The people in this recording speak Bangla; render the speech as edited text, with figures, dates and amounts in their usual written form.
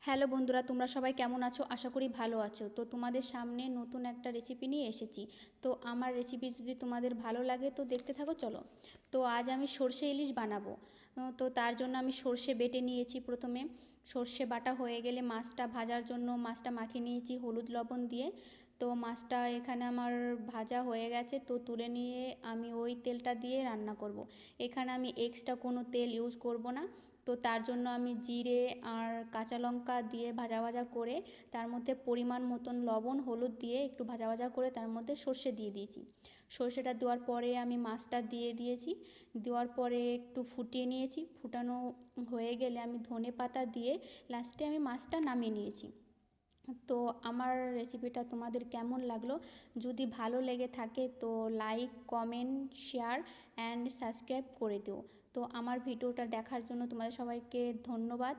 হ্যালো বন্ধুরা, তোমরা সবাই কেমন আছো? আশা করি ভালো আছো। তো তোমাদের সামনে নতুন একটা রেসিপি নিয়ে এসেছি। তো আমার রেসিপি যদি তোমাদের ভালো লাগে তো দেখতে থাকো, চলো। তো আজ আমি সর্ষে ইলিশ বানাবো। তো তার জন্য আমি সর্ষে বেটে নিয়েছি। প্রথমে সর্ষে বাটা হয়ে গেলে মাছটা ভাজার জন্য মাছটা মাখিয়ে নিয়েছি হলুদ লবণ দিয়ে। তো মাছটা এখানে আমার ভাজা হয়ে গেছে, তো তুলে নিয়ে আমি ওই তেলটা দিয়ে রান্না করব। এখানে আমি এক্সট্রা কোনো তেল ইউজ করব না। তো তার জন্য আমি জিরে আর কাঁচা লঙ্কা দিয়ে ভাজা ভাজা করে তার মধ্যে পরিমাণ মতন লবণ হলুদ দিয়ে একটু ভাজা ভাজা করে তার মধ্যে সর্ষে দিয়ে দিয়েছি। সর্ষেটা দেওয়ার পরে আমি মাছটা দিয়ে দিয়েছি। দেওয়ার পরে একটু ফুটিয়ে নিয়েছি। ফুটানো হয়ে গেলে আমি ধনে পাতা দিয়ে লাস্টে আমি মাছটা নামিয়ে নিয়েছি। তো আমার রেসিপিটা তোমাদের কেমন লাগলো? যদি ভালো লেগে থাকে তো like comment share and subscribe করে দিও। তো আমার ভিডিওটা দেখার জন্য তোমাদের সবাইকে ধন্যবাদ।